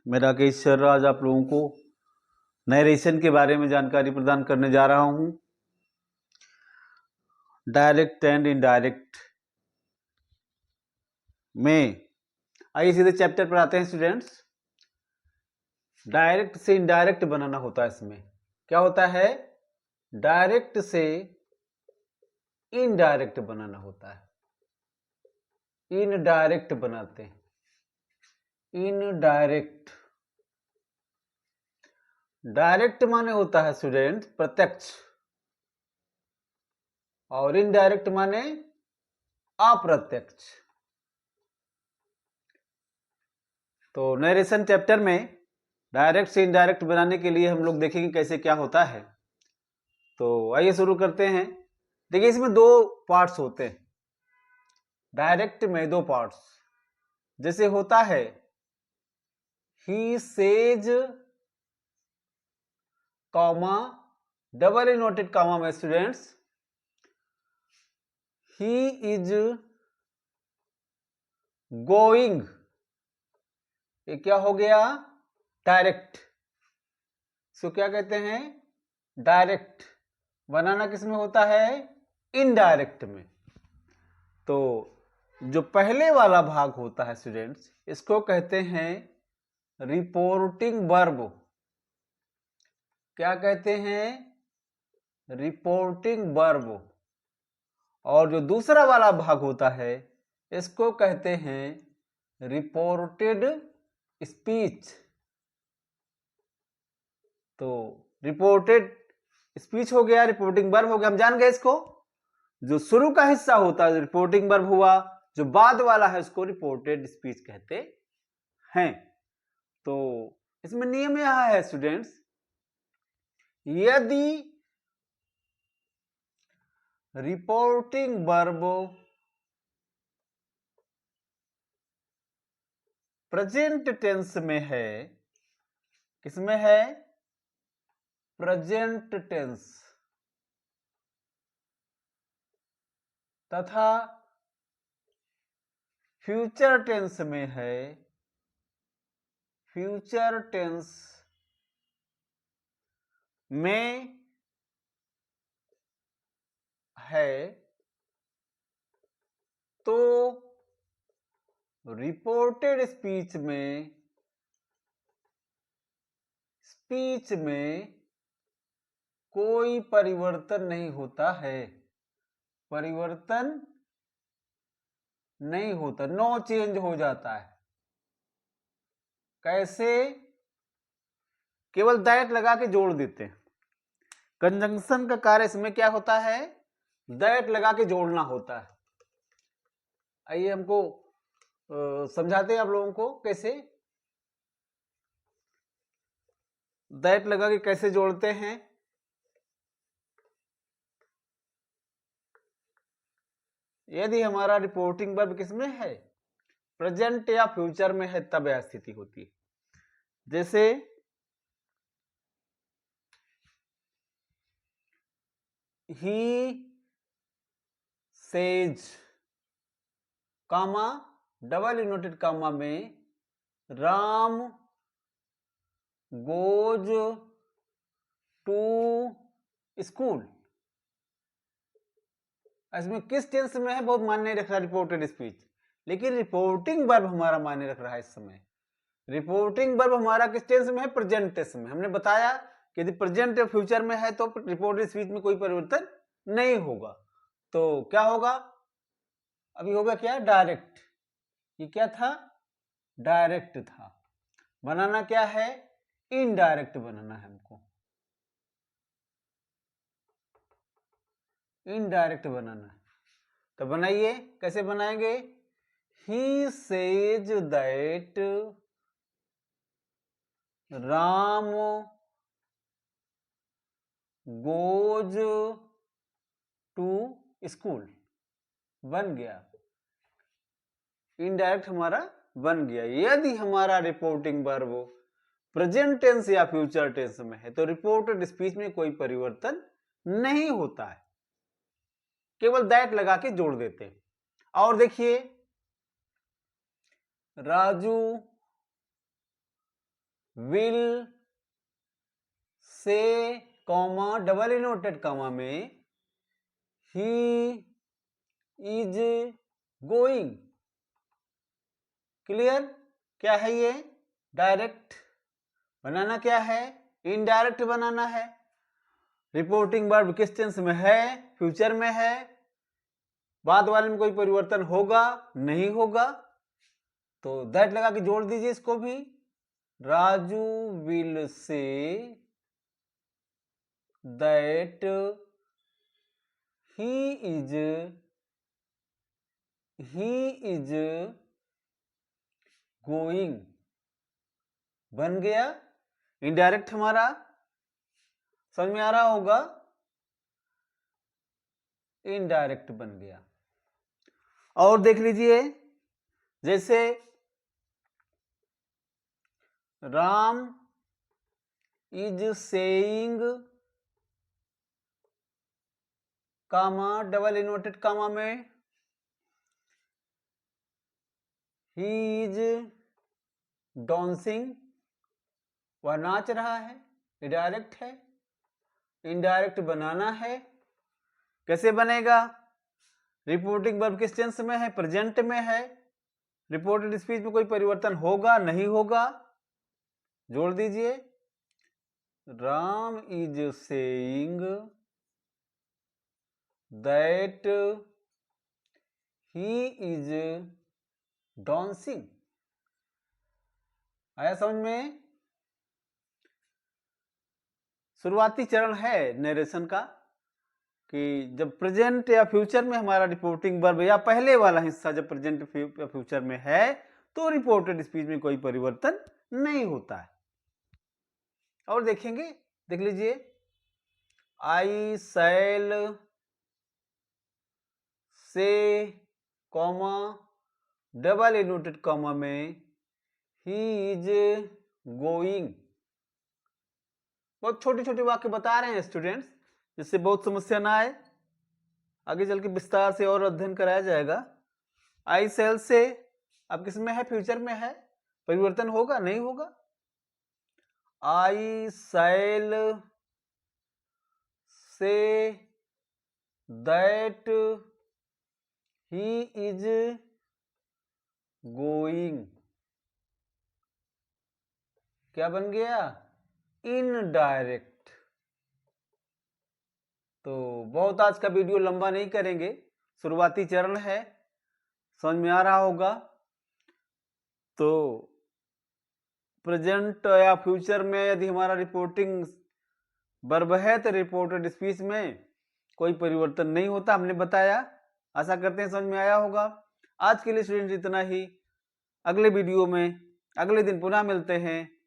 मैं राकेश सर आज आप लोगों को नरेशन के बारे में जानकारी प्रदान करने जा रहा हूं। डायरेक्ट एंड इनडायरेक्ट में आइए सीधे चैप्टर पर आते हैं स्टूडेंट्स। डायरेक्ट से इनडायरेक्ट बनाना होता है। इसमें क्या होता है? डायरेक्ट से इनडायरेक्ट बनाना होता है। इनडायरेक्ट बनाते हैं, इनडायरेक्ट। डायरेक्ट माने होता है स्टूडेंट प्रत्यक्ष, और इनडायरेक्ट माने अप्रत्यक्ष। तो नरेशन चैप्टर में डायरेक्ट से इनडायरेक्ट बनाने के लिए हम लोग देखेंगे कैसे क्या होता है। तो आइए शुरू करते हैं। देखिए इसमें दो पार्ट्स होते हैं। डायरेक्ट में दो पार्ट्स, जैसे होता है he says comma double inverted comma में स्टूडेंट्स ही इज गोइंग, ये क्या हो गया? डायरेक्ट। इसको क्या कहते हैं? डायरेक्ट। बनाना किस में होता है? इनडायरेक्ट में। तो जो पहले वाला भाग होता है स्टूडेंट्स, इसको कहते हैं रिपोर्टिंग वर्ब। क्या कहते हैं? Reporting verb. और जो दूसरा वाला भाग होता है इसको कहते हैं रिपोर्टेड स्पीच। तो रिपोर्टेड स्पीच हो गया, रिपोर्टिंग वर्ब हो गया, हम जान गए इसको। जो शुरू का हिस्सा होता है रिपोर्टिंग वर्ब हुआ, जो बाद वाला है उसको रिपोर्टेड स्पीच कहते हैं। तो इसमें नियम यह है स्टूडेंट्स, यदि रिपोर्टिंग वर्ब प्रेजेंट टेंस में है, किसमें है? प्रेजेंट टेंस, तथा फ्यूचर टेंस में है, फ्यूचर टेंस में है, तो रिपोर्टेड स्पीच में कोई परिवर्तन नहीं होता है। परिवर्तन नहीं होता, नो चेंज हो जाता है। कैसे? केवल दैट लगा के जोड़ देते हैं। कंजंक्शन का कार्य इसमें क्या होता है? दैट लगा के जोड़ना होता है। आइए हमको समझाते हैं आप लोगों को कैसे दैट लगा के कैसे जोड़ते हैं। यदि हमारा रिपोर्टिंग वर्ब किसमें है? प्रेजेंट या फ्यूचर में है, तब यह स्थिति होती है। जैसे he says comma double inverted comma में राम गोज टू स्कूल। इसमें किस टेंस में है बहुत मायने रख रहा है रिपोर्टेड स्पीच, लेकिन रिपोर्टिंग वर्ब हमारा मायने रख रहा है इस समय। रिपोर्टिंग वर्ब हमारा किस टेंस में है? प्रेजेंट टेंस में। हमने बताया कि यदि प्रेजेंट या फ्यूचर में है तो रिपोर्टेड स्पीच में कोई परिवर्तन नहीं होगा। तो क्या होगा? अभी होगा क्या? डायरेक्ट। ये क्या था? डायरेक्ट था। बनाना क्या है? इनडायरेक्ट बनाना है हमको, इनडायरेक्ट बनाना है। तो बनाइए, कैसे बनाएंगे? He says that Ram goes to school. बन गया, इनडायरेक्ट हमारा बन गया। यदि हमारा रिपोर्टिंग वर्ब प्रेजेंट टेंस या फ्यूचर टेंस में है तो रिपोर्टेड स्पीच में कोई परिवर्तन नहीं होता है, केवल दैट लगा के जोड़ देते हैं। और देखिए, Raju will say comma double inverted comma में ही इज गोइंग। क्लियर? क्या है ये? डायरेक्ट बनाना क्या है? इनडायरेक्ट बनाना है। रिपोर्टिंग वर्ब किस टेंस में है? फ्यूचर में है। बाद वाले में कोई परिवर्तन होगा नहीं होगा? तो दैट लगा के जोड़ दीजिए इसको भी। Raju will say that he is going. बन गया इनडायरेक्ट हमारा। समझ में आ रहा होगा? इनडायरेक्ट बन गया। और देख लीजिए, जैसे Ram is saying comma double inverted comma में ही इज डांसिंग। वह नाच रहा है। इनडायरेक्ट है। इनडायरेक्ट बनाना है। कैसे बनेगा? रिपोर्टिंग वर्ब किस टेंस में है? प्रेजेंट में है। रिपोर्टेड स्पीच में कोई परिवर्तन होगा नहीं होगा? जोड़ दीजिए। Ram is saying that he is dancing. आया समझ में? शुरुआती चरण है नरेशन का कि जब प्रेजेंट या फ्यूचर में हमारा रिपोर्टिंग वर्ब या पहले वाला हिस्सा जब प्रेजेंट या फ्यूचर में है तो रिपोर्टेड स्पीच में कोई परिवर्तन नहीं होता है। और देखेंगे, देख लीजिए, आई शैल से कॉमा डबल इनवर्टेड कॉमा में ही इज गोइंग। बहुत छोटे छोटे वाक्य बता रहे हैं स्टूडेंट्स, जिससे बहुत समस्या ना आए। आगे चल के विस्तार से और अध्ययन कराया जाएगा। आई सेल से अब किस में है? फ्यूचर में है। परिवर्तन होगा नहीं होगा? I shall say that he is going. क्या बन गया? इनडायरेक्ट। तो बहुत आज का वीडियो लंबा नहीं करेंगे, शुरुआती चरण है, समझ में आ रहा होगा। तो प्रेजेंट या फ्यूचर में यदि हमारा रिपोर्टिंग वर्ब है तो रिपोर्टेड स्पीच में कोई परिवर्तन नहीं होता, हमने बताया। आशा करते हैं समझ में आया होगा। आज के लिए स्टूडेंट इतना ही। अगले वीडियो में अगले दिन पुनः मिलते हैं।